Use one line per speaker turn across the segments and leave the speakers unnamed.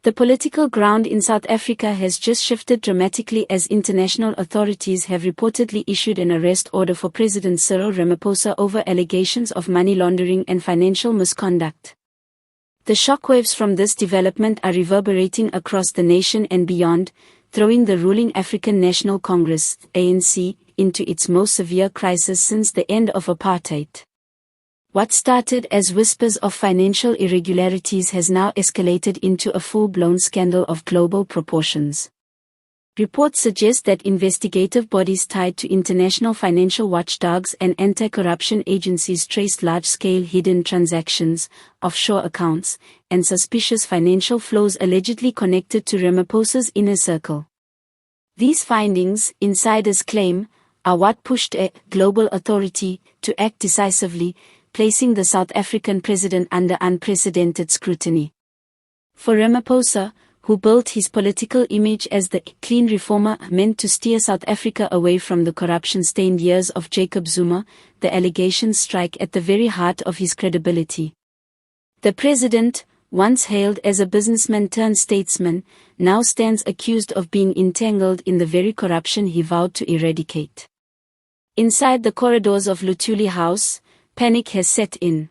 The political ground in South Africa has just shifted dramatically as international authorities have reportedly issued an arrest order for President Cyril Ramaphosa over allegations of money laundering and financial misconduct. The shockwaves from this development are reverberating across the nation and beyond, throwing the ruling African National Congress, ANC, into its most severe crisis since the end of apartheid. What started as whispers of financial irregularities has now escalated into a full-blown scandal of global proportions. Reports suggest that investigative bodies tied to international financial watchdogs and anti-corruption agencies traced large-scale hidden transactions, offshore accounts, and suspicious financial flows allegedly connected to Ramaphosa's inner circle. These findings, insiders claim, are what pushed a global authority to act decisively, placing the South African president under unprecedented scrutiny. For Ramaphosa, who built his political image as the clean reformer meant to steer South Africa away from the corruption-stained years of Jacob Zuma, the allegations strike at the very heart of his credibility. The president, once hailed as a businessman-turned-statesman, now stands accused of being entangled in the very corruption he vowed to eradicate. Inside the corridors of Luthuli House, panic has set in.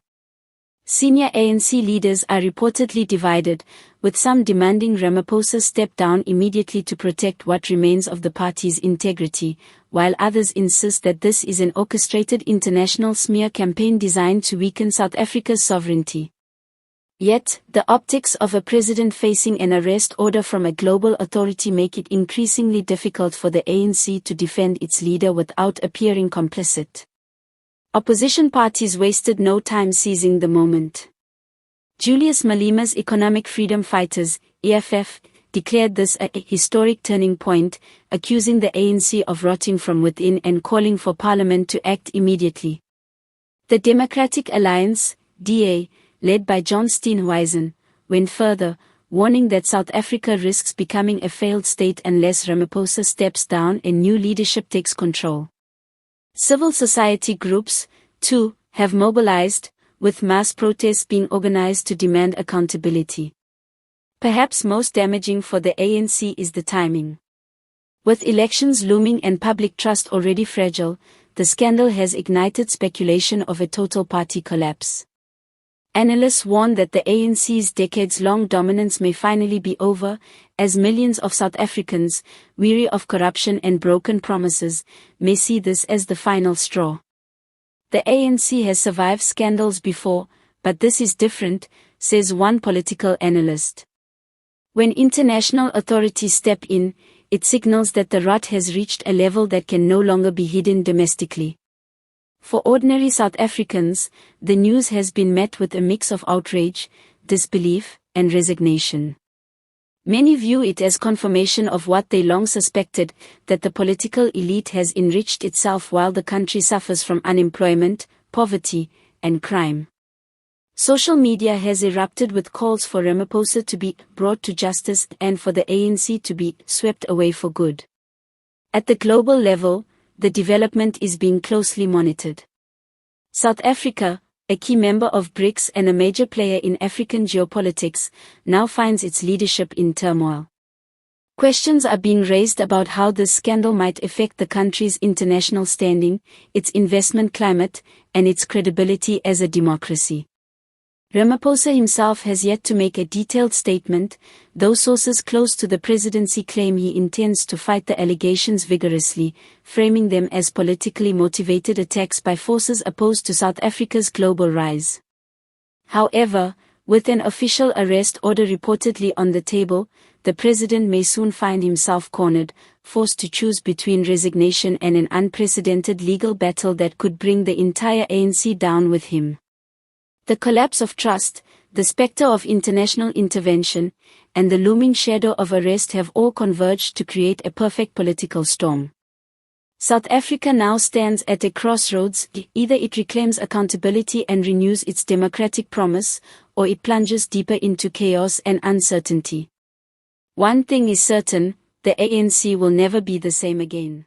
Senior ANC leaders are reportedly divided, with some demanding Ramaphosa step down immediately to protect what remains of the party's integrity, while others insist that this is an orchestrated international smear campaign designed to weaken South Africa's sovereignty. Yet, the optics of a president facing an arrest order from a global authority make it increasingly difficult for the ANC to defend its leader without appearing complicit. Opposition parties wasted no time seizing the moment. Julius Malima's Economic Freedom Fighters, EFF, declared this a historic turning point, accusing the ANC of rotting from within and calling for Parliament to act immediately. The Democratic Alliance, DA, led by John Steenhuisen, went further, warning that South Africa risks becoming a failed state unless Ramaphosa steps down and new leadership takes control. Civil society groups, too, have mobilized, with mass protests being organized to demand accountability. Perhaps most damaging for the ANC is the timing. With elections looming and public trust already fragile, the scandal has ignited speculation of a total party collapse. Analysts warn that the ANC's decades-long dominance may finally be over, as millions of South Africans, weary of corruption and broken promises, may see this as the final straw. The ANC has survived scandals before, but this is different, says one political analyst. When international authorities step in, it signals that the rot has reached a level that can no longer be hidden domestically. For ordinary South Africans, the news has been met with a mix of outrage, disbelief, and resignation. Many view it as confirmation of what they long suspected, that the political elite has enriched itself while the country suffers from unemployment, poverty, and crime. Social media has erupted with calls for Ramaphosa to be brought to justice and for the ANC to be swept away for good. At the global level, the development is being closely monitored. South Africa, a key member of BRICS and a major player in African geopolitics, now finds its leadership in turmoil. Questions are being raised about how this scandal might affect the country's international standing, its investment climate, and its credibility as a democracy. Ramaphosa himself has yet to make a detailed statement, though sources close to the presidency claim he intends to fight the allegations vigorously, framing them as politically motivated attacks by forces opposed to South Africa's global rise. However, with an official arrest order reportedly on the table, the president may soon find himself cornered, forced to choose between resignation and an unprecedented legal battle that could bring the entire ANC down with him. The collapse of trust, the specter of international intervention, and the looming shadow of arrest have all converged to create a perfect political storm. South Africa now stands at a crossroads. Either it reclaims accountability and renews its democratic promise, or it plunges deeper into chaos and uncertainty. One thing is certain, the ANC will never be the same again.